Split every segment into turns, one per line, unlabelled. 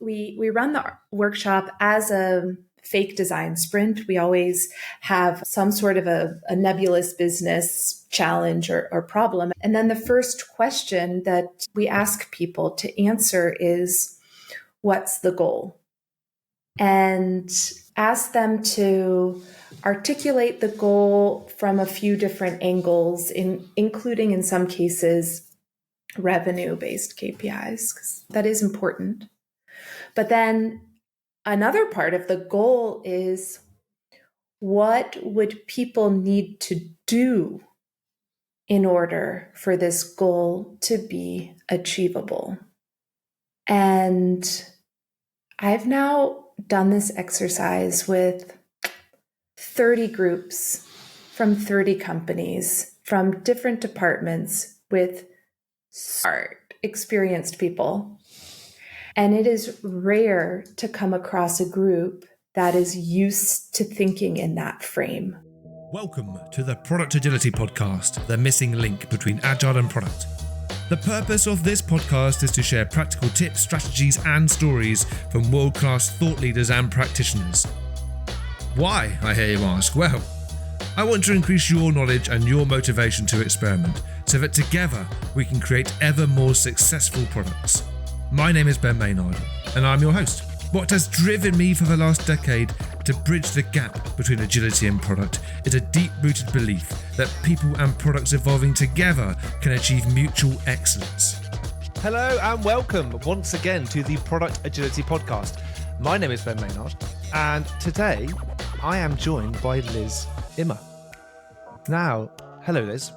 we run the workshop as a fake design sprint. We always have some sort of a nebulous business challenge or problem. And then the first question that we ask people to answer is, what's the goal? And ask them to articulate the goal from a few different angles, including in some cases revenue-based KPIs, because that is important. But then another part of the goal is, what would people need to do in order for this goal to be achievable? And I've now done this exercise with 30 groups from 30 companies from different departments with smart, experienced people. And it is rare to come across a group that is used to thinking in that frame.
Welcome to the Product Agility Podcast, the missing link between agile and product. The purpose of this podcast is to share practical tips, strategies, and stories from world-class thought leaders and practitioners. Why, I hear you ask? Well, I want to increase your knowledge and your motivation to experiment so that together we can create ever more successful products. My name is Ben Maynard, and I'm your host. What has driven me for the last decade to bridge the gap between agility and product is a deep-rooted belief that people and products evolving together can achieve mutual excellence.
Hello and welcome once again to the Product Agility Podcast. My name is Ben Maynard, and today I am joined by Liz Immer. Now, hello Liz.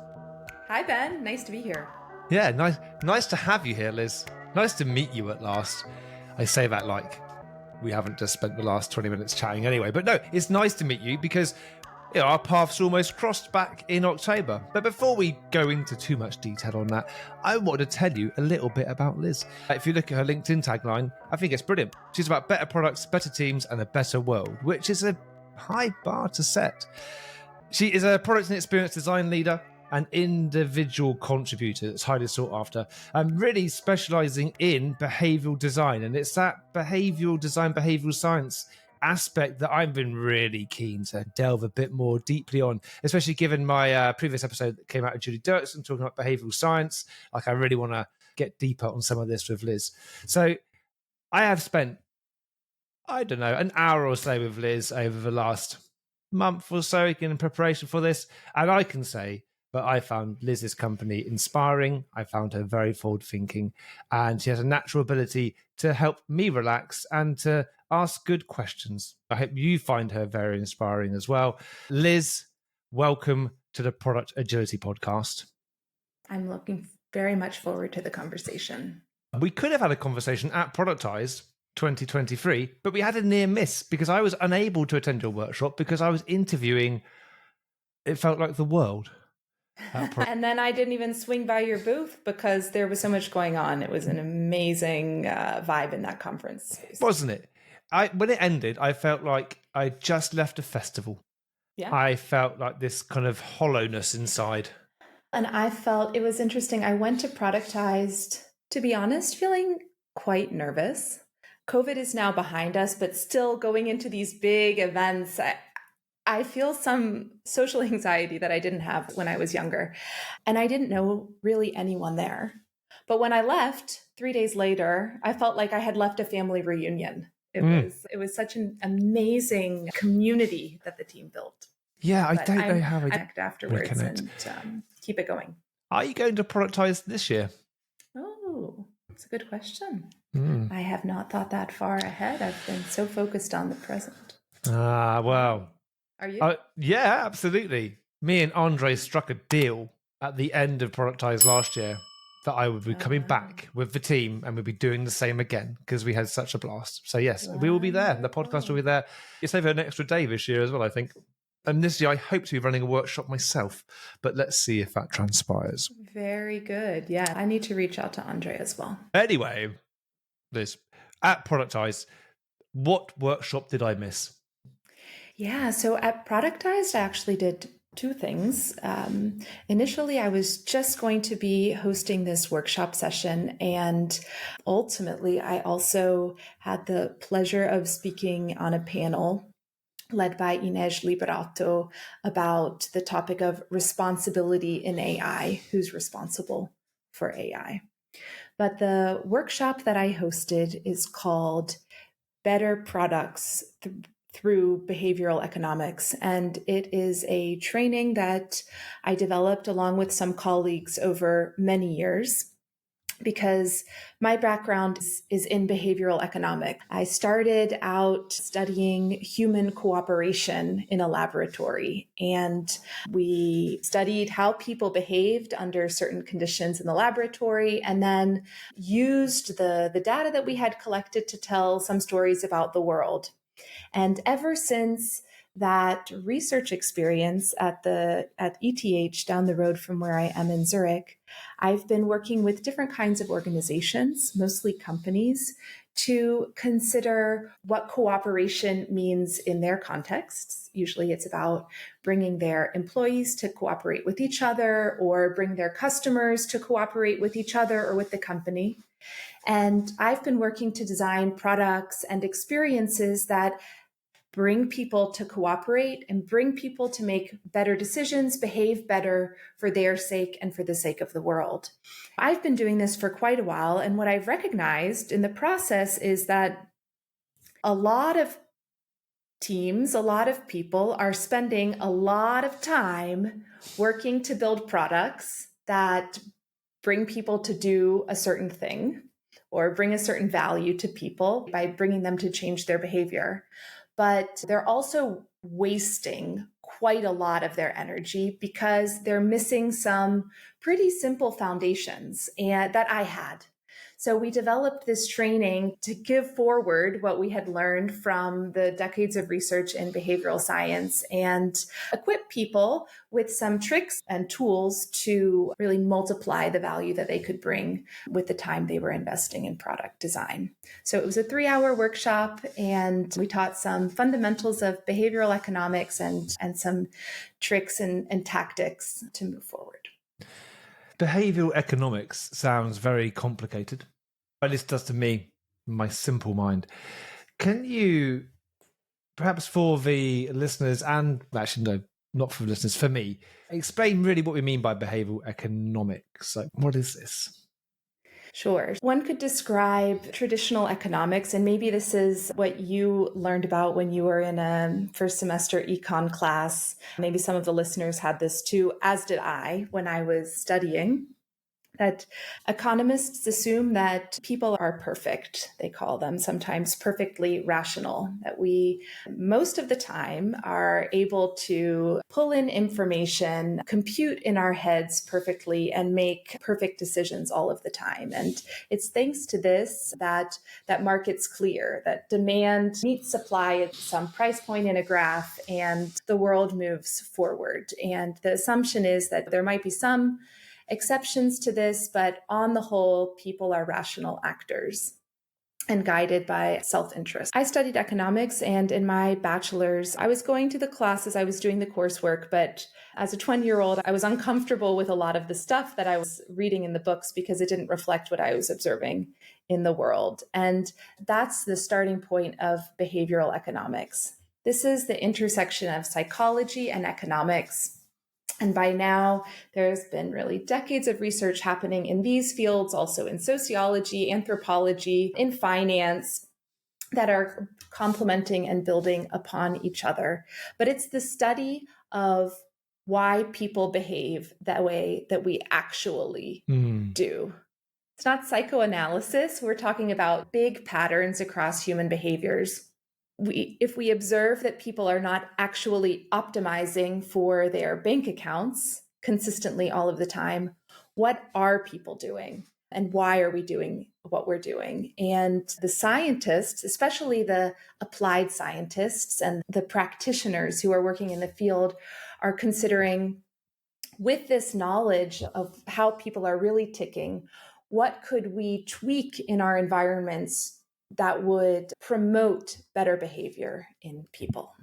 Hi Ben, nice to be here.
Yeah, nice to have you here, Liz. Nice to meet you at last. I say that like we haven't just spent the last 20 minutes chatting anyway. But no, it's nice to meet you because our paths almost crossed back in October. But before we go into too much detail on that, I wanted to tell you a little bit about Liz. If you look at her LinkedIn tagline, I think it's brilliant. She's about better products, better teams, and a better world, which is a high bar to set. She is a product and experience design leader, an individual contributor that's highly sought after, and really specialising in behavioural design. And it's that behavioural design, behavioural science aspect that I've been really keen to delve a bit more deeply on, especially given my previous episode that came out with Julie Dirksen talking about behavioural science. Like, I really want to get deeper on some of this with Liz. So I have spent, I don't know, an hour or so with Liz over the last month or so in preparation for this. And I can say, but I found Liz's company inspiring. I found her very forward-thinking, and she has a natural ability to help me relax and to ask good questions. I hope you find her very inspiring as well. Liz, welcome to the Product Agility Podcast.
I'm looking very much forward to the conversation.
We could have had a conversation at Productized 2023, but we had a near miss because I was unable to attend your workshop because I was interviewing, it felt like the world.
And then I didn't even swing by your booth because there was so much going on. It was an amazing vibe in that conference.
Wasn't it? When it ended, I felt like I just left a festival.
Yeah.
I felt like this kind of hollowness inside.
And I felt it was interesting. I went to Productized, to be honest, feeling quite nervous. COVID is now behind us, but still going into these big events, I feel some social anxiety that I didn't have when I was younger. And I didn't know really anyone there. But when I left 3 days later, I felt like I had left a family reunion. It was such an amazing community that the team built.
Yeah, I don't know how I
connect afterwards and keep it going.
Are you going to Productize this year?
Oh, that's a good question. I have not thought that far ahead. I've been so focused on the present.
Well.
Are you?
Yeah, absolutely. Me and Andre struck a deal at the end of Productize last year that I would be coming back with the team and we'd be doing the same again because we had such a blast. So yes, we will be there. The podcast will be there. It's over an extra day this year as well, I think. And this year I hope to be running a workshop myself, but let's see if that transpires.
Very good. Yeah, I need to reach out to Andre as well.
Anyway, Liz, at Productize, what workshop did I miss?
Yeah, so at Productized, I actually did Two things. Initially, I was just going to be hosting this workshop session. And ultimately, I also had the pleasure of speaking on a panel led by Inês Liberato about the topic of responsibility in AI, who's responsible for AI. But the workshop that I hosted is called Better Products through Behavioral Economics. And it is a training that I developed along with some colleagues over many years because my background is in behavioral economics. I started out studying human cooperation in a laboratory, and we studied how people behaved under certain conditions in the laboratory, and then used the data that we had collected to tell some stories about the world. And ever since that research experience at ETH down the road from where I am in Zurich, I've been working with different kinds of organizations, mostly companies, to consider what cooperation means in their contexts. Usually it's about bringing their employees to cooperate with each other, or bring their customers to cooperate with each other or with the company. And I've been working to design products and experiences that bring people to cooperate and bring people to make better decisions, behave better for their sake and for the sake of the world. I've been doing this for quite a while, and what I've recognized in the process is that a lot of teams, a lot of people are spending a lot of time working to build products that bring people to do a certain thing or bring a certain value to people by bringing them to change their behavior. But they're also wasting quite a lot of their energy because they're missing some pretty simple foundations that I had. So we developed this training to give forward what we had learned from the decades of research in behavioral science and equip people with some tricks and tools to really multiply the value that they could bring with the time they were investing in product design. So it was a 3-hour workshop, and we taught some fundamentals of behavioral economics and some tricks and tactics to move forward.
Behavioural economics sounds very complicated. At least does to me, my simple mind. Can you, perhaps for the listeners, and actually no, not for the listeners, for me, explain really what we mean by behavioural economics? Like, what is this?
Sure. One could describe traditional economics, and maybe this is what you learned about when you were in a first semester econ class. Maybe some of the listeners had this too, as did I when I was studying. That economists assume that people are perfect. They call them sometimes perfectly rational, that we most of the time are able to pull in information, compute in our heads perfectly, and make perfect decisions all of the time. And it's thanks to this that market's clear, that demand meets supply at some price point in a graph, and the world moves forward. And the assumption is that there might be some exceptions to this, but on the whole, people are rational actors and guided by self-interest. I studied economics, and in my bachelor's, I was going to the classes, I was doing the coursework, but as a 20-year-old, I was uncomfortable with a lot of the stuff that I was reading in the books because it didn't reflect what I was observing in the world. And that's the starting point of behavioral economics. This is the intersection of psychology and economics. And by now, there's been really decades of research happening in these fields, also in sociology, anthropology, in finance, that are complementing and building upon each other. But it's the study of why people behave that way that we actually do. It's not psychoanalysis. We're talking about big patterns across human behaviors. If we observe that people are not actually optimizing for their bank accounts consistently all of the time, what are people doing? And why are we doing what we're doing? And the scientists, especially the applied scientists and the practitioners who are working in the field, are considering, with this knowledge of how people are really ticking, what could we tweak in our environments that would promote better behavior in people?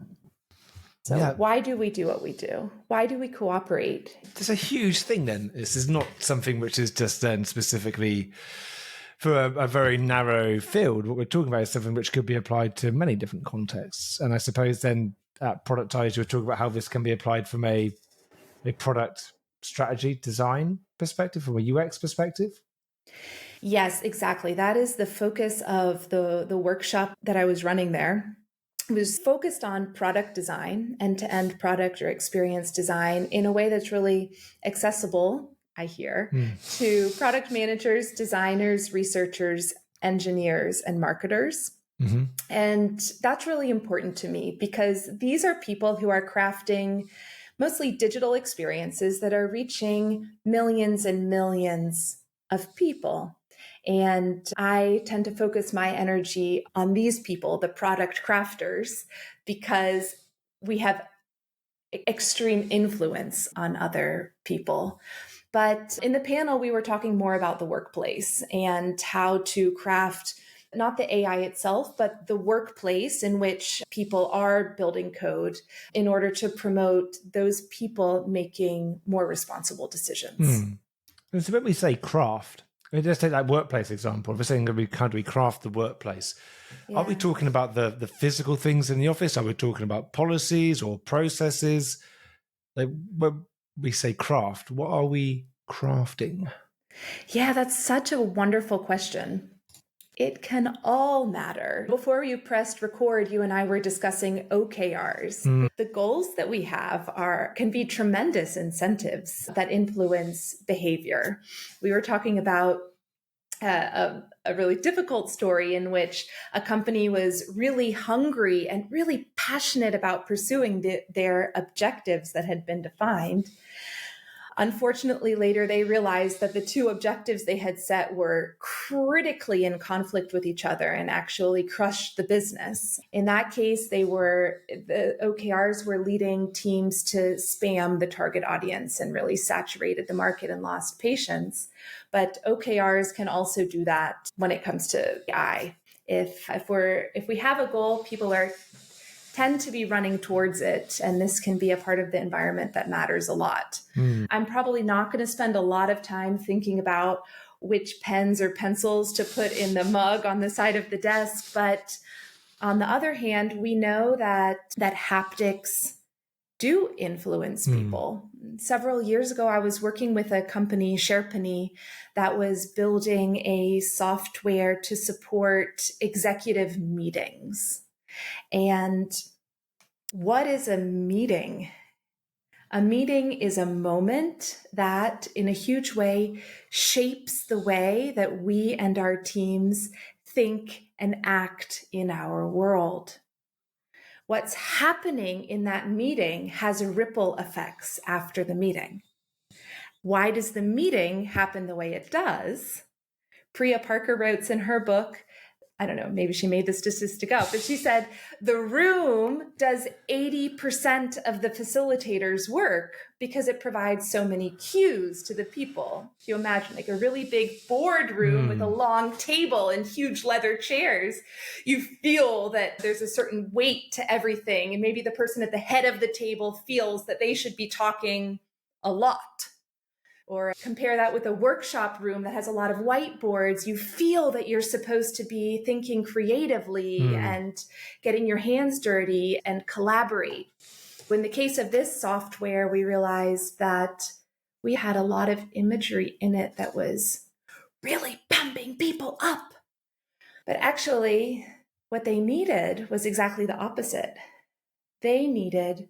So why do we do what we do? Why do we cooperate?
There's a huge thing then. This is not something which is just then specifically for a very narrow field. What we're talking about is something which could be applied to many different contexts. And I suppose then at Productize, you're talking about how this can be applied from a product strategy design perspective, from a UX perspective.
Yes, exactly. That is the focus of the workshop that I was running there. It was focused on product design, end-to-end product or experience design in a way that's really accessible, I hear, to product managers, designers, researchers, engineers, and marketers. Mm-hmm. And that's really important to me because these are people who are crafting mostly digital experiences that are reaching millions and millions of people. And I tend to focus my energy on these people, the product crafters, because we have extreme influence on other people. But in the panel, we were talking more about the workplace and how to craft not the AI itself, but the workplace in which people are building code in order to promote those people making more responsible decisions.
And so when we say craft, let's take that workplace example. If we're saying how do we craft the workplace? Yeah. Are we talking about the physical things in the office? Are we talking about policies or processes? Like when we say craft, what are we crafting?
Yeah, that's such a wonderful question. It can all matter. Before you pressed record, you and I were discussing OKRs. The goals that we have can be tremendous incentives that influence behavior. We were talking about a really difficult story in which a company was really hungry and really passionate about pursuing their objectives that had been defined. Unfortunately, later they realized that the two objectives they had set were critically in conflict with each other and actually crushed the business. In that case, the OKRs were leading teams to spam the target audience and really saturated the market and lost patience. But OKRs can also do that when it comes to AI. If we have a goal, people tend to be running towards it. And this can be a part of the environment that matters a lot. I'm probably not going to spend a lot of time thinking about which pens or pencils to put in the mug on the side of the desk. But on the other hand, we know that haptics do influence people. Several years ago, I was working with a company, Sherpany, that was building a software to support executive meetings. And what is a meeting? A meeting is a moment that, in a huge way, shapes the way that we and our teams think and act in our world. What's happening in that meeting has ripple effects after the meeting. Why does the meeting happen the way it does? Priya Parker wrote in her book, I don't know, maybe she made the statistic up, but she said the room does 80% of the facilitator's work because it provides so many cues to the people. If you imagine like a really big boardroom with a long table and huge leather chairs, you feel that there's a certain weight to everything. And maybe the person at the head of the table feels that they should be talking a lot. Or compare that with a workshop room that has a lot of whiteboards. You feel that you're supposed to be thinking creatively and getting your hands dirty and collaborate. In the case of this software, we realized that we had a lot of imagery in it that was really pumping people up. But actually, what they needed was exactly the opposite. They needed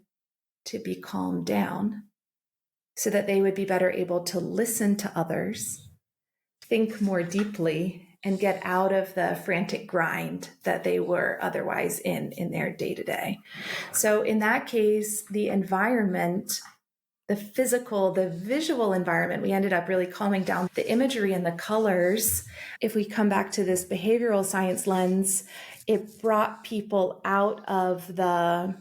to be calmed down, so that they would be better able to listen to others, think more deeply, and get out of the frantic grind that they were otherwise in their day-to-day. So in that case, the environment, the physical, the visual environment, we ended up really calming down the imagery and the colors. If we come back to this behavioral science lens, it brought people out of the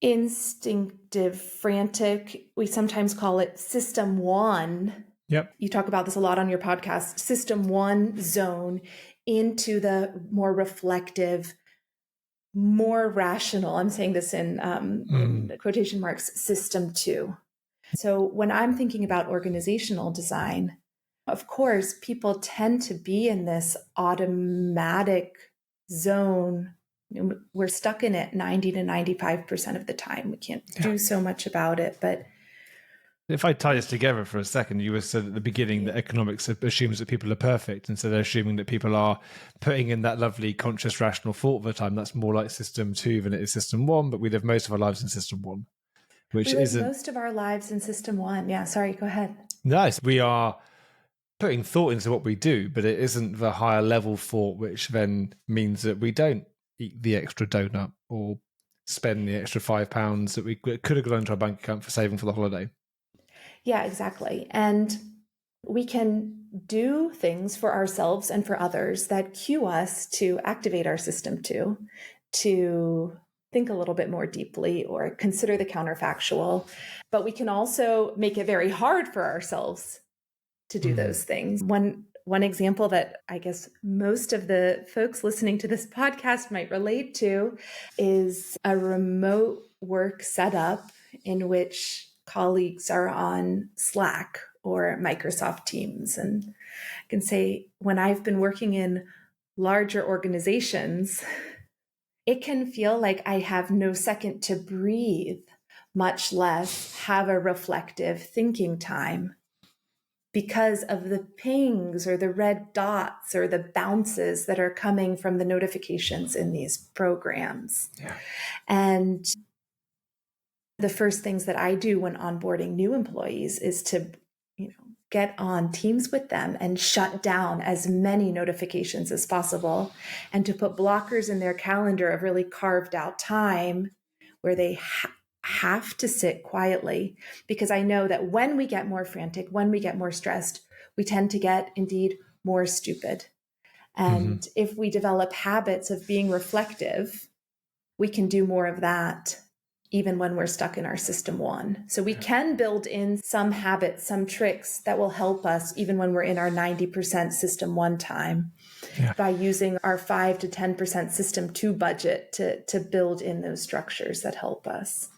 instinctive, frantic, we sometimes call it system one.
Yep.
You talk about this a lot on your podcast, system one zone into the more reflective, more rational, I'm saying this in quotation marks, system 2. So when I'm thinking about organizational design, of course, people tend to be in this automatic zone. We're stuck in it 90 to 95% of the time. We can't do so much about it. But
if I tie this together for a second, you were said at the beginning that economics assumes that people are perfect. And so they're assuming that people are putting in that lovely conscious rational thought of the time. That's more like system 2 than it is system 1, but we live most of our lives in system 1.
Which we live most of our lives in system 1. Yeah, sorry, go ahead.
Nice. We are putting thought into what we do, but it isn't the higher level thought, which then means that we don't eat the extra donut or spend the extra £5 that we could have gone into our bank account for saving for the holiday.
Yeah, exactly. And we can do things for ourselves and for others that cue us to activate our system 2, to think a little bit more deeply or consider the counterfactual. But we can also make it very hard for ourselves to do those things. One example that I guess most of the folks listening to this podcast might relate to is a remote work setup in which colleagues are on Slack or Microsoft Teams. And I can say when I've been working in larger organizations, it can feel like I have no second to breathe, much less have a reflective thinking time, because of the pings or the red dots or the bounces that are coming from the notifications in these programs.
Yeah.
And the first things that I do when onboarding new employees is to, get on Teams with them and shut down as many notifications as possible, and to put blockers in their calendar of really carved out time where they have to sit quietly, because I know that when we get more frantic, when we get more stressed, we tend to get indeed more stupid. And if we develop habits of being reflective, we can do more of that even when we're stuck in our system 1. So we can build in some habits, some tricks that will help us even when we're in our 90% system 1 time, by using our 5 to 10% system 2 budget to build in those structures that help us.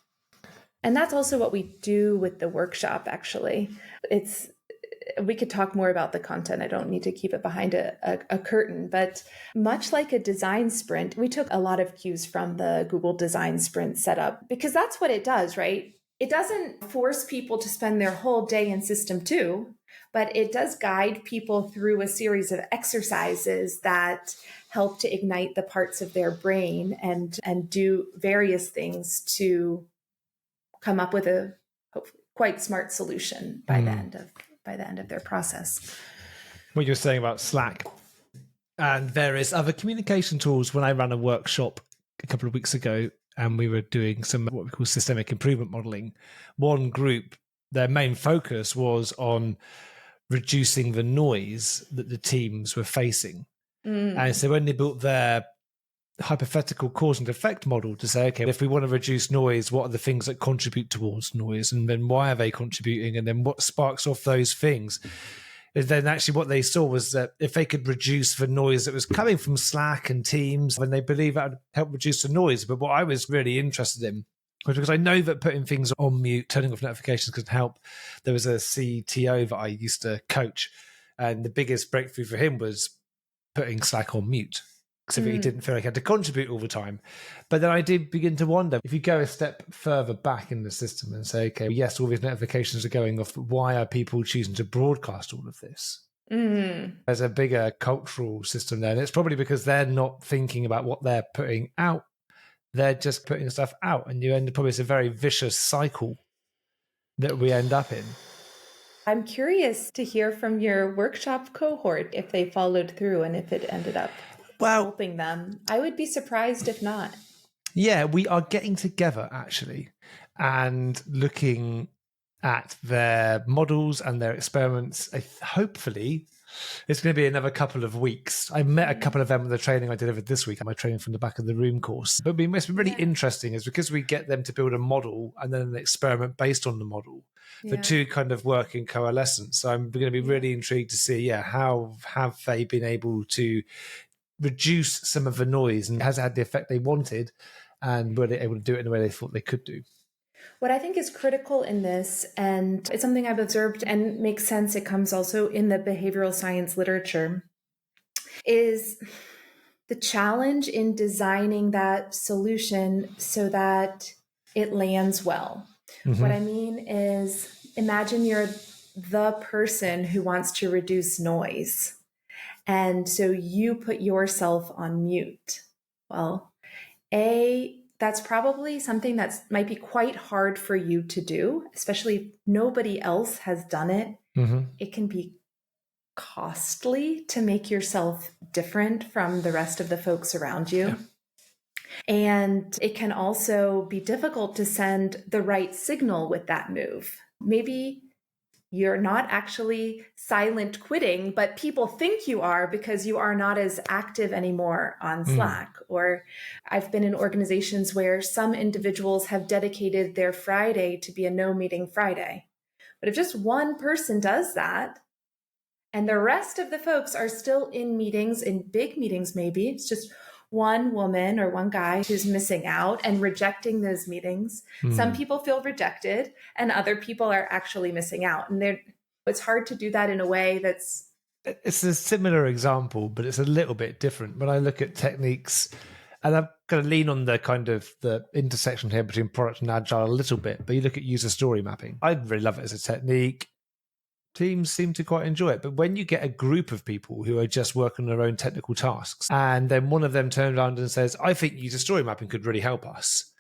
And that's also what we do with the workshop, actually. We could talk more about the content. I don't need to keep it behind a curtain, but much like a design sprint, we took a lot of cues from the Google design sprint setup, because that's what it does, right? It doesn't force people to spend their whole day in system 2, but it does guide people through a series of exercises that help to ignite the parts of their brain and do various things to come up with a hopefully quite smart solution by the end of their process.
What you're saying about Slack and various other communication tools. When I ran a workshop a couple of weeks ago and we were doing some what we call systemic improvement modeling, one group, their main focus was on reducing the noise that the teams were facing. And so when they built their hypothetical cause and effect model to say, okay, if we want to reduce noise, what are the things that contribute towards noise, and then why are they contributing, and then what sparks off those things? And then actually what they saw was that if they could reduce the noise that was coming from Slack and Teams, then they believe that would help reduce the noise. But what I was really interested in was, because I know that putting things on mute, turning off notifications can help. There was a CTO that I used to coach, and the biggest breakthrough for him was putting Slack on mute, so that he didn't feel like he had to contribute all the time. But then I did begin to wonder, if you go a step further back in the system and say, okay, yes, all these notifications are going off, but why are people choosing to broadcast all of this? There's a bigger cultural system there. And it's probably because they're not thinking about what they're putting out. They're just putting stuff out. And you end up, probably it's a very vicious cycle that we end up in.
I'm curious to hear from your workshop cohort if they followed through and if it ended up helping them. I would be surprised if not.
Yeah, we are getting together actually and looking at their models and their experiments. Hopefully, it's going to be another couple of weeks. I met a couple of them at the training I delivered this week, my training from the back of the room course. But what's been really interesting is because we get them to build a model and then an experiment based on the model. The two kind of work in coalescence. So I'm going to be really intrigued to see, how have they been able to reduce some of the noise, and has it had the effect they wanted, and were they able to do it in the way they thought they could do?
What I think is critical in this, and it's something I've observed and makes sense, it comes also in the behavioral science literature, is the challenge in designing that solution so that it lands well. Mm-hmm. What I mean is, imagine you're the person who wants to reduce noise. And so you put yourself on mute. Well, that's probably something that might be quite hard for you to do, especially if nobody else has done it. Mm-hmm. It can be costly to make yourself different from the rest of the folks around you. Yeah. And it can also be difficult to send the right signal with that move. Maybe you're not actually silent quitting, but people think you are because you are not as active anymore on Slack. Or I've been in organizations where some individuals have dedicated their Friday to be a no meeting Friday. But if just one person does that, and the rest of the folks are still in meetings, in big meetings maybe, it's just one woman or one guy who's missing out and rejecting those meetings. Some people feel rejected and other people are actually missing out. And it's hard to do that in a way that's...
It's a similar example, but it's a little bit different. When I look at techniques, and I'm going to lean on the kind of the intersection here between product and agile a little bit, but you look at user story mapping. I really love it as a technique. Teams seem to quite enjoy it. But when you get a group of people who are just working on their own technical tasks, and then one of them turns around and says, I think user story mapping could really help us.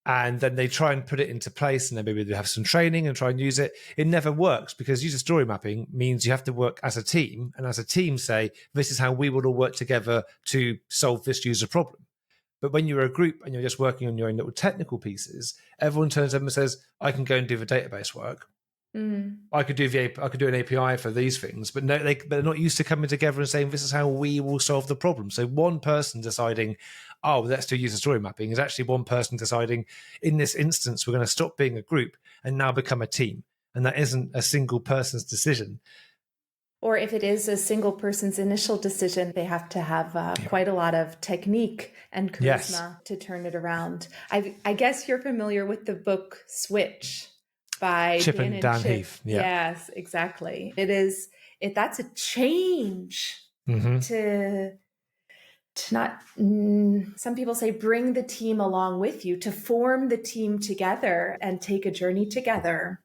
And then they try and put it into place, and then maybe they have some training and try and use it. It never works, because user story mapping means you have to work as a team, and as a team say, this is how we will all work together to solve this user problem. But when you're a group and you're just working on your own little technical pieces, everyone turns up and says, I can go and do the database work. I could do an API for these things, but no, they're not used to coming together and saying, this is how we will solve the problem. So one person deciding, oh, let's do user story mapping, is actually one person deciding, in this instance, we're going to stop being a group and now become a team. And that isn't a single person's decision.
Or if it is a single person's initial decision, they have to have quite a lot of technique and charisma to turn it around. I guess you're familiar with the book Switch by
Chip and Dan Heath.
Yeah. Yes, exactly. That's a change to not, some people say, bring the team along with you, to form the team together and take a journey together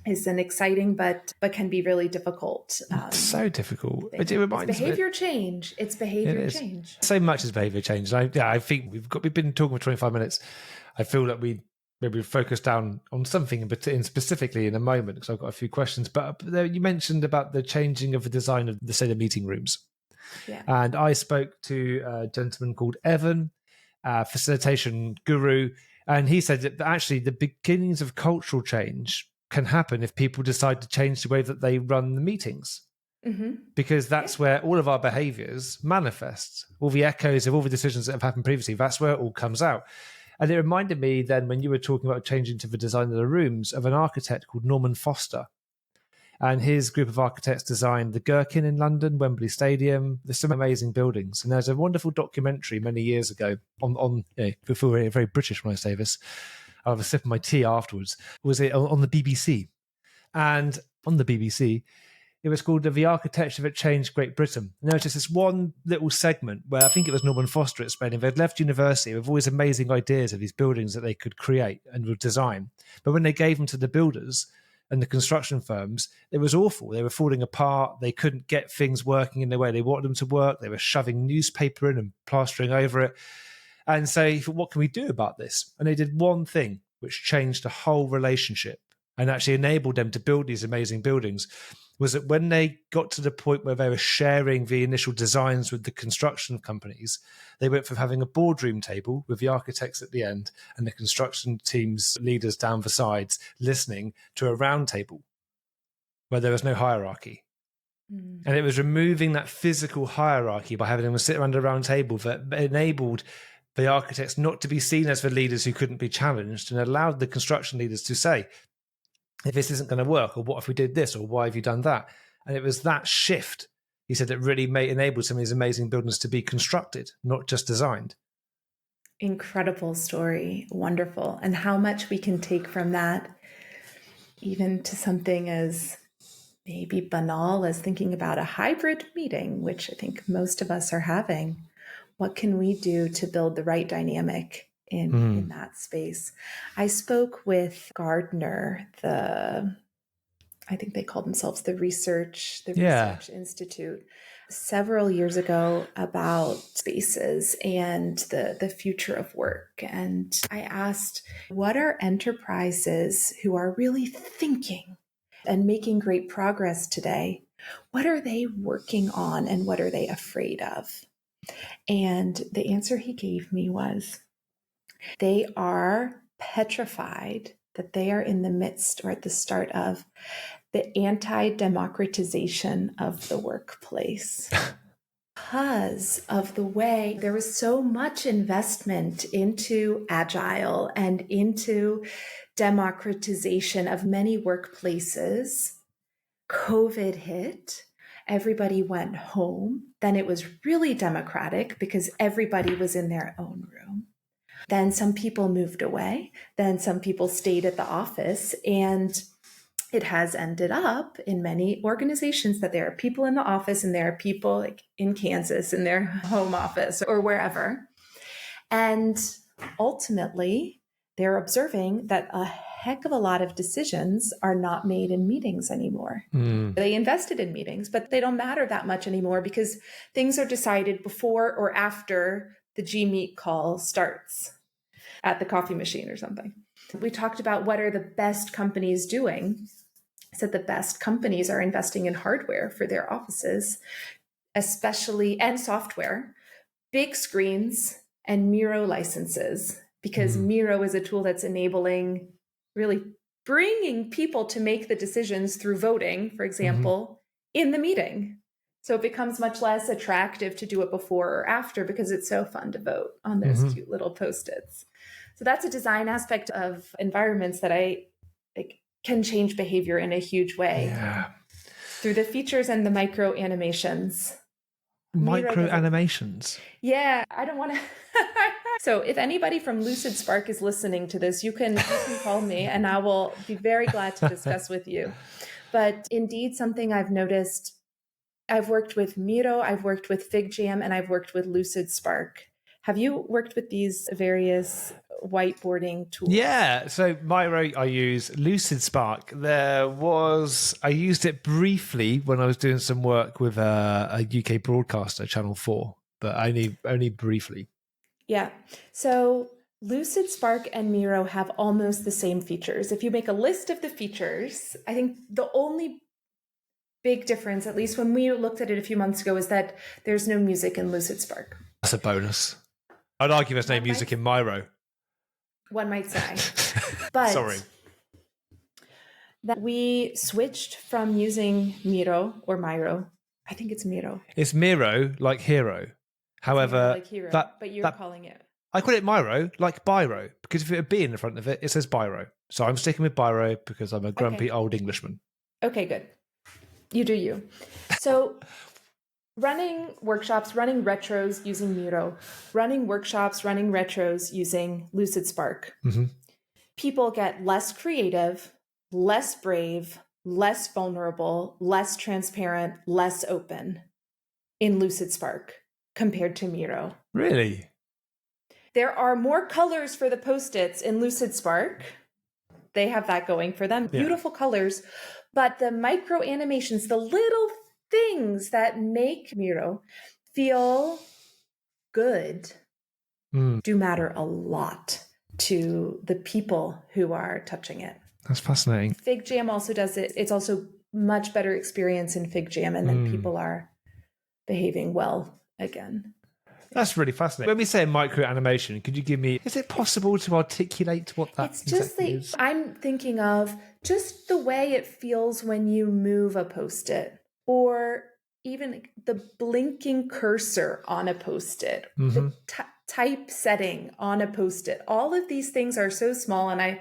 is an exciting but can be really difficult.
So difficult. It reminds
me. Behavior change. It's behavior change.
So much as behavior change. I think we've been talking for 25 minutes. I feel that maybe focus down on something specifically in a moment, because I've got a few questions. But you mentioned about the changing of the design of the meeting rooms. Yeah. And I spoke to a gentleman called Evan, facilitation guru, and he said that actually the beginnings of cultural change can happen if people decide to change the way that they run the meetings. Because that's where all of our behaviors manifest. All the echoes of all the decisions that have happened previously, that's where it all comes out. And it reminded me then, when you were talking about changing to the design of the rooms, of an architect called Norman Foster. And his group of architects designed the Gherkin in London, Wembley Stadium. There's some amazing buildings. And there's a wonderful documentary many years ago on I feel very British when I say this. I'll have a sip of my tea afterwards. Was it on the BBC? And on the BBC, it was called The Architecture That Changed Great Britain. And there was just this one little segment where I think it was Norman Foster explaining they'd left university with all these amazing ideas of these buildings that they could create and would design. But when they gave them to the builders and the construction firms, it was awful. They were falling apart. They couldn't get things working in the way they wanted them to work. They were shoving newspaper in and plastering over it. And so he thought, what can we do about this? And they did one thing, which changed the whole relationship and actually enabled them to build these amazing buildings, was that when they got to the point where they were sharing the initial designs with the construction companies, they went from having a boardroom table with the architects at the end and the construction team's leaders down the sides listening, to a round table where there was no hierarchy. And it was removing that physical hierarchy by having them sit around a round table that enabled the architects not to be seen as the leaders who couldn't be challenged, and allowed the construction leaders to say, if this isn't going to work, or what if we did this, or why have you done that? And it was that shift, he said it really enabled some of these amazing buildings to be constructed, not just designed.
Incredible story. Wonderful. And how much we can take from that, even to something as maybe banal as thinking about a hybrid meeting, which I think most of us are having. What can we do to build the right dynamic in that space? I spoke with Gardner, I think they called themselves the Research Institute, several years ago about spaces and the future of work. And I asked, what are enterprises who are really thinking and making great progress today? What are they working on and what are they afraid of? And the answer he gave me was, they are petrified that they are in the midst or at the start of the anti-democratization of the workplace. Because of the way there was so much investment into agile and into democratization of many workplaces, COVID hit. Everybody went home. Then it was really democratic because everybody was in their own room. Then some people moved away. Then some people stayed at the office. And it has ended up in many organizations that there are people in the office and there are people like in Kansas in their home office or wherever. And ultimately, they're observing that a heck of a lot of decisions are not made in meetings anymore. They invested in meetings, but they don't matter that much anymore because things are decided before or after the G-Meet call starts at the coffee machine or something. We talked about what are the best companies doing. I said the best companies are investing in hardware for their offices, especially, and software, big screens and Miro licenses, because Miro is a tool that's enabling really bringing people to make the decisions through voting, for example, in the meeting. So it becomes much less attractive to do it before or after because it's so fun to vote on those cute little Post-its. So that's a design aspect of environments that I think can change behavior in a huge way through the features and the micro animations.
Micro animations?
Yeah, I don't want to. So if anybody from Lucid Spark is listening to this, you can call me and I will be very glad to discuss with you. But indeed, something I've noticed, I've worked with Miro, I've worked with FigJam, and I've worked with Lucid Spark. Have you worked with these various whiteboarding tools?
Yeah. So Miro, I use Lucid Spark. I used it briefly when I was doing some work with a UK broadcaster, Channel 4, but only briefly.
Yeah. So Lucid Spark and Miro have almost the same features. If you make a list of the features, I think the only big difference, at least when we looked at it a few months ago, is that there's no music in Lucid Spark.
That's a bonus. I'd argue there's no music in Miro.
One might say. But
sorry.
That we switched from using Miro or Miro. I think it's Miro.
It's Miro, like hero. However,
Miro like hero, but you're calling it.
I call it Miro, like biro, because if it had B in the front of it, it says biro. So I'm sticking with biro because I'm a grumpy old Englishman. Okay,
good. You do you. So running workshops, running retros using Miro, running workshops, running retros using Lucid Spark. People get less creative, less brave, less vulnerable, less transparent, less open in Lucid Spark compared to Miro.
Really?
There are more colors for the Post-its in Lucid Spark. They have that going for them. Beautiful colors. But the micro animations, the little things that make Miro feel good do matter a lot to the people who are touching it.
That's fascinating.
FigJam also does it. It's also much better experience in FigJam, and then people are behaving well again.
That's really fascinating. When we say micro animation, could you give me, is it possible to articulate what that exactly is?
I'm thinking of just the way it feels when you move a Post-it, or even the blinking cursor on a Post-it, the typesetting on a Post-it. All of these things are so small, and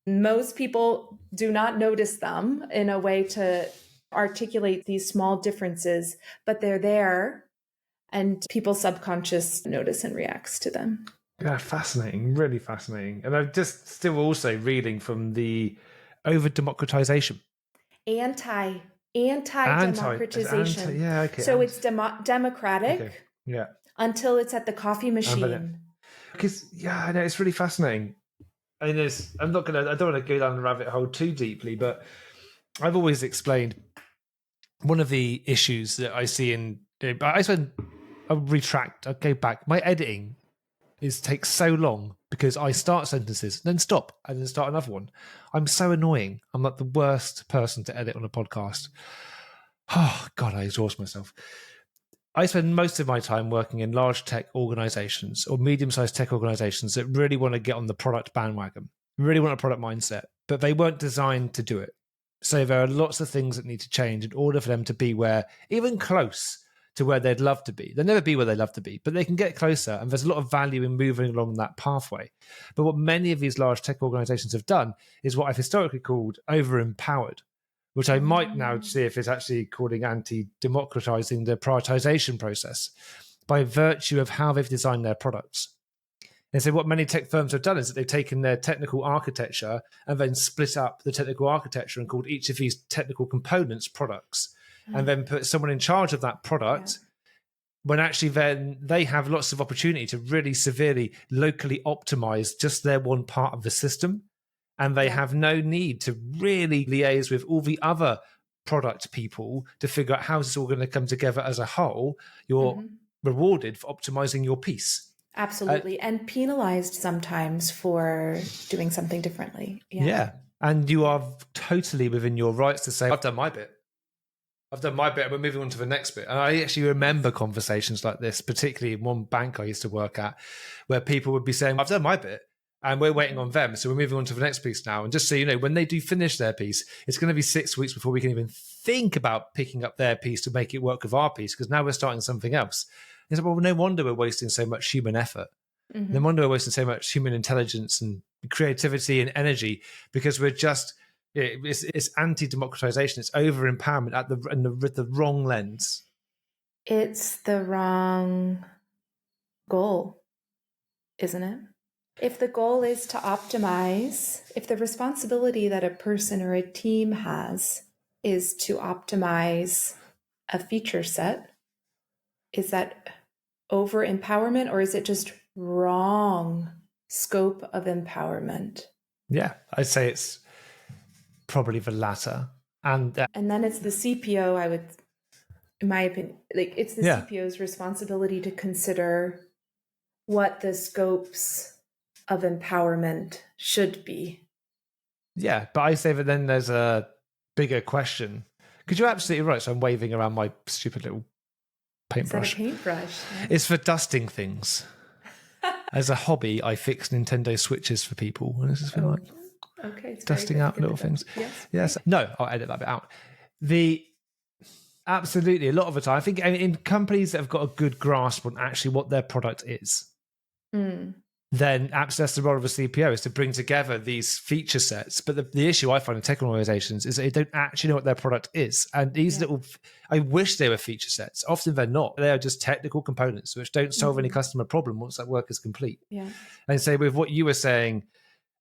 most people do not notice them in a way to articulate these small differences, but they're there and people's subconscious notice and reacts to them.
Yeah, fascinating, really fascinating. And I'm just still also reading from the over-democratization.
Anti-democratization.
Yeah, okay.
So it's democratic
Okay. Yeah.
until it's at the coffee machine.
Because, yeah, I know, it's really fascinating. I don't want to go down the rabbit hole too deeply, but I've always explained one of the issues that I see I'll go back. My editing takes so long because I start sentences, then stop, and then start another one. I'm so annoying. I'm like the worst person to edit on a podcast. Oh, God, I exhaust myself. I spend most of my time working in large tech organizations or medium-sized tech organizations that really want to get on the product bandwagon, really want a product mindset, but they weren't designed to do it. So there are lots of things that need to change in order for them to be even close to where they'd love to be. They'll never be where they love to be, but they can get closer, and there's a lot of value in moving along that pathway. But what many of these large tech organizations have done is what I've historically called over-empowered, which I might now see if it's actually calling anti-democratizing the prioritization process by virtue of how they've designed their products. And so what many tech firms have done is that they've taken their technical architecture and then split up the technical architecture and called each of these technical components products, and then put someone in charge of that product when actually then they have lots of opportunity to really severely locally optimize just their one part of the system. And they have no need to really liaise with all the other product people to figure out how this is all going to come together as a whole. You're rewarded for optimizing your piece.
Absolutely. And penalized sometimes for doing something differently.
Yeah. And you are totally within your rights to say, I've done my bit. And we're moving on to the next bit. And I actually remember conversations like this, particularly in one bank I used to work at, where people would be saying, I've done my bit and we're waiting on them. So we're moving on to the next piece now. And just so you know, when they do finish their piece, it's going to be 6 weeks before we can even think about picking up their piece to make it work with our piece, because now we're starting something else. And it's like, well, no wonder we're wasting so much human effort. No wonder we're wasting so much human intelligence and creativity and energy, because we're just... It's anti-democratization. It's over-empowerment with the wrong lens.
It's the wrong goal, isn't it? If the goal is to optimize, if the responsibility that a person or a team has is to optimize a feature set, is that over-empowerment, or is it just wrong scope of empowerment?
Yeah, I'd say it's probably the latter. And
then it's the CPO, in my opinion, it's the CPO's responsibility to consider what the scopes of empowerment should be.
Yeah, but I say that then there's a bigger question. Because you're absolutely right. So I'm waving around my stupid little paintbrush.
Is that a paintbrush?
It's for dusting things. As a hobby, I fix Nintendo Switches for people. And this is for dusting out little things. Yes. No, I'll edit that bit out. Absolutely, a lot of the time, I think in companies that have got a good grasp on actually what their product is, then that's the role of a CPO, is to bring together these feature sets. But the issue I find in tech organizations is they don't actually know what their product is. And these I wish they were feature sets. Often they're not. They are just technical components which don't solve any customer problem once that work is complete.
Yeah.
And so with what you were saying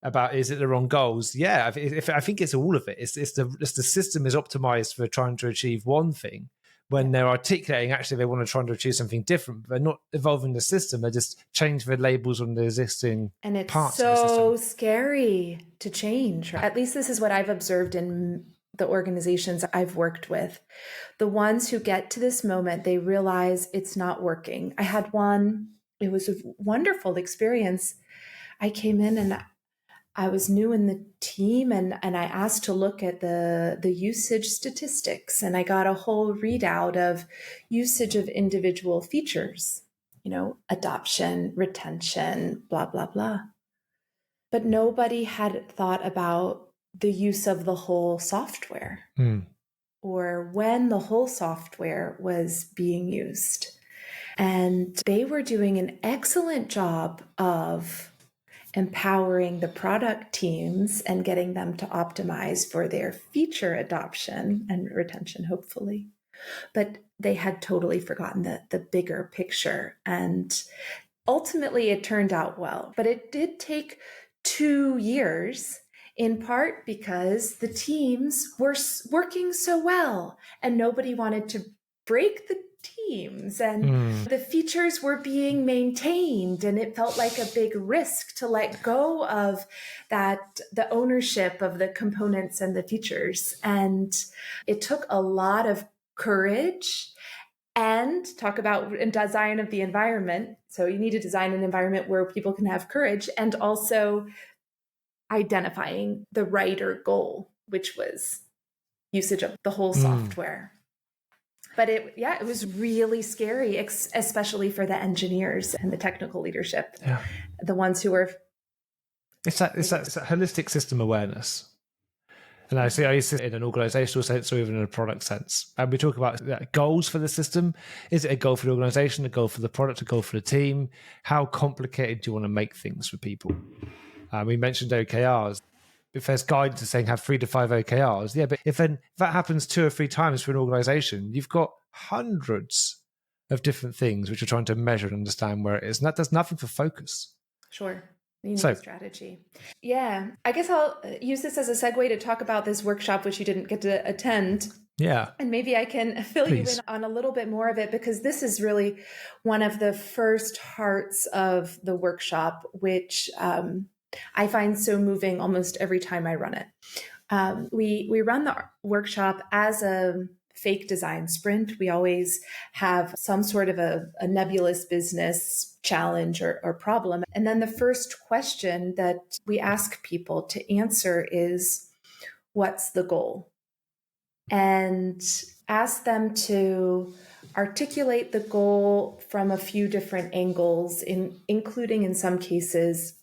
about, is it the wrong goals? Yeah, I think it's all of it. It's the system is optimized for trying to achieve one thing, when they're articulating actually they want to try and achieve something different, but they're not evolving the system. They just change the labels on the existing parts of the system. And it's
so scary to change. At least this is what I've observed in the organizations I've worked with. The ones who get to this moment, they realize it's not working. I had one, it was a wonderful experience. I came in and I was new in the team, and I asked to look at the usage statistics, and I got a whole readout of usage of individual features, adoption, retention, blah, blah, blah. But nobody had thought about the use of the whole software or when the whole software was being used. And they were doing an excellent job of empowering the product teams and getting them to optimize for their feature adoption and retention, hopefully. But they had totally forgotten the bigger picture. And ultimately, it turned out well. But it did take 2 years, in part because the teams were working so well and nobody wanted to break the teams, and the features were being maintained, and it felt like a big risk to let go of that, the ownership of the components and the features. And it took a lot of courage. And talk about design of the environment. So you need to design an environment where people can have courage, and also identifying the writer goal, which was usage of the whole software. But it was really scary, especially for the engineers and the technical leadership, the ones who were.
It's that holistic system awareness. And I use it in an organizational sense or even in a product sense. And we talk about goals for the system. Is it a goal for the organization, a goal for the product, a goal for the team? How complicated do you want to make things for people? We mentioned OKRs. If there's guidance saying have 3 to 5 OKRs, but if that happens 2 or 3 times for an organization, you've got hundreds of different things which are trying to measure and understand where it is. And that does nothing for focus.
Sure. You need a strategy. Yeah. I guess I'll use this as a segue to talk about this workshop, which you didn't get to attend.
Yeah.
And maybe I can fill you in on a little bit more of it, because this is really one of the first hearts of the workshop, which I find so moving almost every time I run it. We run the workshop as a fake design sprint. We always have some sort of a nebulous business challenge or problem. And then the first question that we ask people to answer is, what's the goal? And ask them to articulate the goal from a few different angles, including in some cases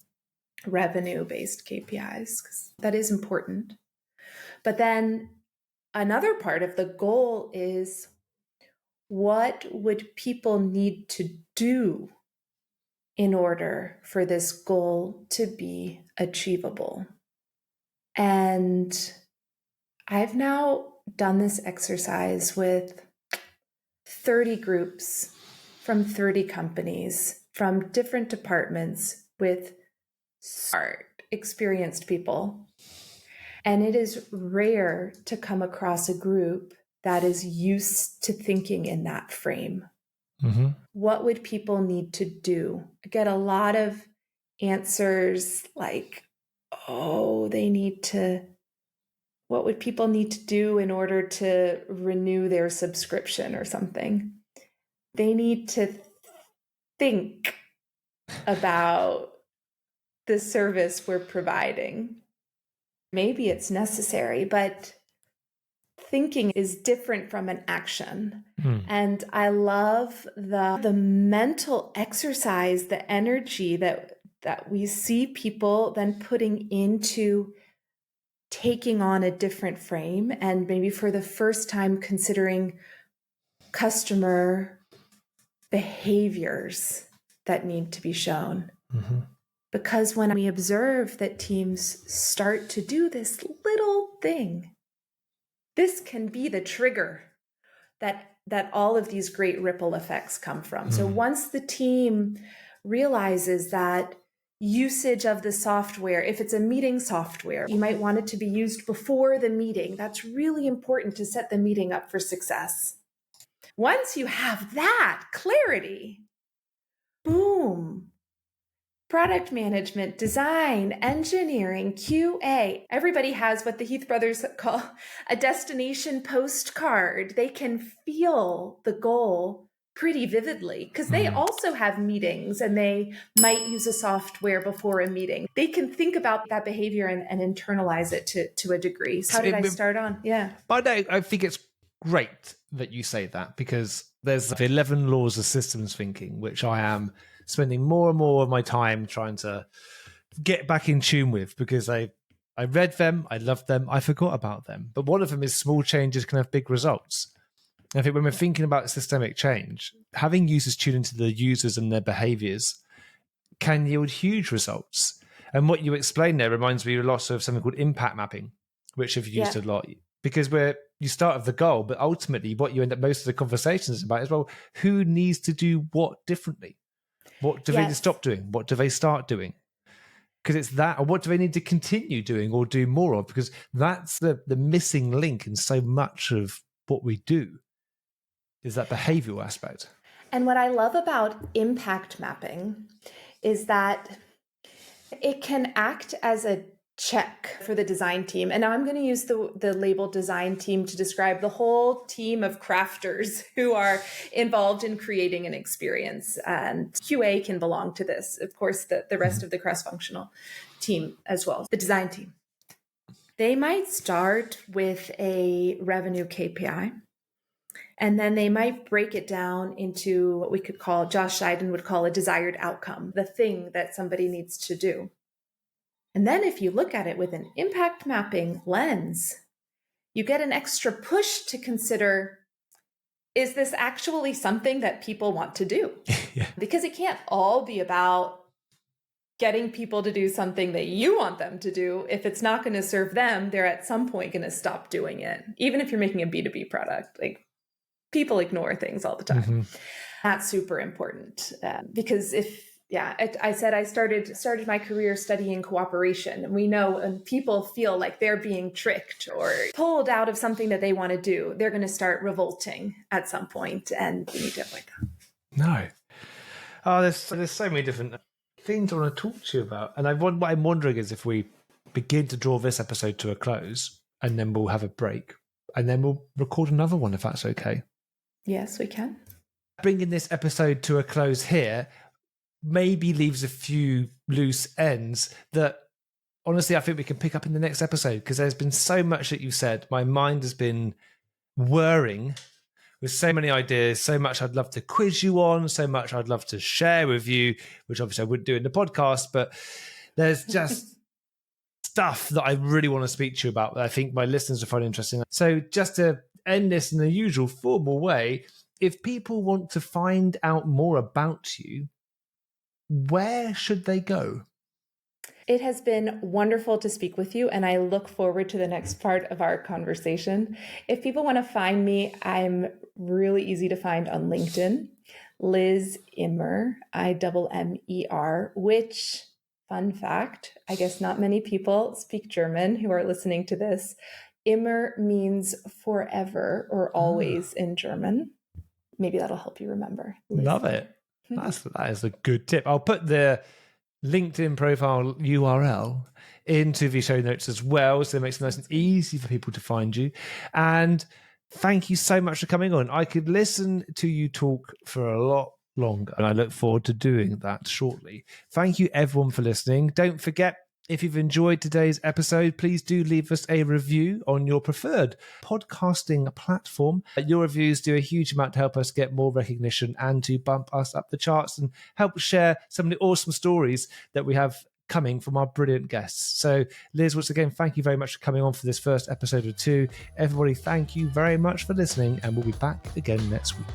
revenue-based KPIs, because that is important. But then another part of the goal is, what would people need to do in order for this goal to be achievable? And I've now done this exercise with 30 groups from 30 companies from different departments with smart, experienced people. And it is rare to come across a group that is used to thinking in that frame. Mm-hmm. What would people need to do? I get a lot of answers like, what would people need to do in order to renew their subscription or something? They need to think about the service we're providing. Maybe it's necessary, but thinking is different from an action. And I love the mental exercise, the energy that we see people then putting into taking on a different frame, and maybe for the first time considering customer behaviors that need to be shown. Mm-hmm. Because when we observe that teams start to do this little thing, this can be the trigger that all of these great ripple effects come from. So once the team realizes that usage of the software, if it's a meeting software, you might want it to be used before the meeting. That's really important to set the meeting up for success. Once you have that clarity, boom, product management, design, engineering, QA. Everybody has what the Heath brothers call a destination postcard. They can feel the goal pretty vividly because they also have meetings and they might use a software before a meeting. They can think about that behavior and internalize it to a degree. So how did I start on? Yeah.
But I think it's great that you say that, because there's the 11 laws of systems thinking, which I am spending more and more of my time trying to get back in tune with, because I read them, I loved them, I forgot about them. But one of them is small changes can have big results. And I think when we're thinking about systemic change, having users tune into the users and their behaviors can yield huge results. And what you explained there reminds me a lot of something called impact mapping, which I've used a lot, because you start with the goal, but ultimately what you end up most of the conversations about is, well, who needs to do what differently? What do they need to stop doing? What do they start doing? Because it's that, or what do they need to continue doing or do more of? Because that's the missing link in so much of what we do, is that behavioral aspect.
And what I love about impact mapping is that it can act as a check for the design team. And now I'm going to use the label design team to describe the whole team of crafters who are involved in creating an experience. And QA can belong to this. Of course, the rest of the cross-functional team as well, the design team. They might start with a revenue KPI. And then they might break it down into what we could call, Josh Scheiden would call a desired outcome, the thing that somebody needs to do. And then if you look at it with an impact mapping lens, you get an extra push to consider, is this actually something that people want to do?
Yeah.
Because it can't all be about getting people to do something that you want them to do. If it's not going to serve them, they're at some point going to stop doing it. Even if you're making a B2B product, like, people ignore things all the time. Mm-hmm. That's super important because I said I started my career studying cooperation. And we know when people feel like they're being tricked or pulled out of something that they want to do, they're going to start revolting at some point, and we need to avoid that.
No. Oh, there's so many different things I want to talk to you about. And what I'm wondering is if we begin to draw this episode to a close, and then we'll have a break, and then we'll record another one if that's okay.
Yes, we can.
Bringing this episode to a close here maybe leaves a few loose ends that honestly I think we can pick up in the next episode, because there's been so much that you've said. My mind has been whirring with so many ideas, so much I'd love to quiz you on, so much I'd love to share with you, which obviously I wouldn't do in the podcast, but there's just stuff that I really want to speak to you about that I think my listeners will find interesting. So just to end this in the usual formal way, if people want to find out more about you, where should they go?
It has been wonderful to speak with you, and I look forward to the next part of our conversation. If people want to find me, I'm really easy to find on LinkedIn. Liz Immer, Immer, which, fun fact, I guess not many people speak German who are listening to this. Immer means forever or always in German. Maybe that'll help you remember. Liz.
Love it. That is a good tip. I'll put the LinkedIn profile URL into the show notes as well, so it makes it nice and easy for people to find you. And thank you so much for coming on. I could listen to you talk for a lot longer, and I look forward to doing that shortly. Thank you everyone for listening. Don't forget, if you've enjoyed today's episode, please do leave us a review on your preferred podcasting platform. Your reviews do a huge amount to help us get more recognition and to bump us up the charts and help share some of the awesome stories that we have coming from our brilliant guests. So, Liz, once again, thank you very much for coming on for this first episode of 2. Everybody, thank you very much for listening, and we'll be back again next week.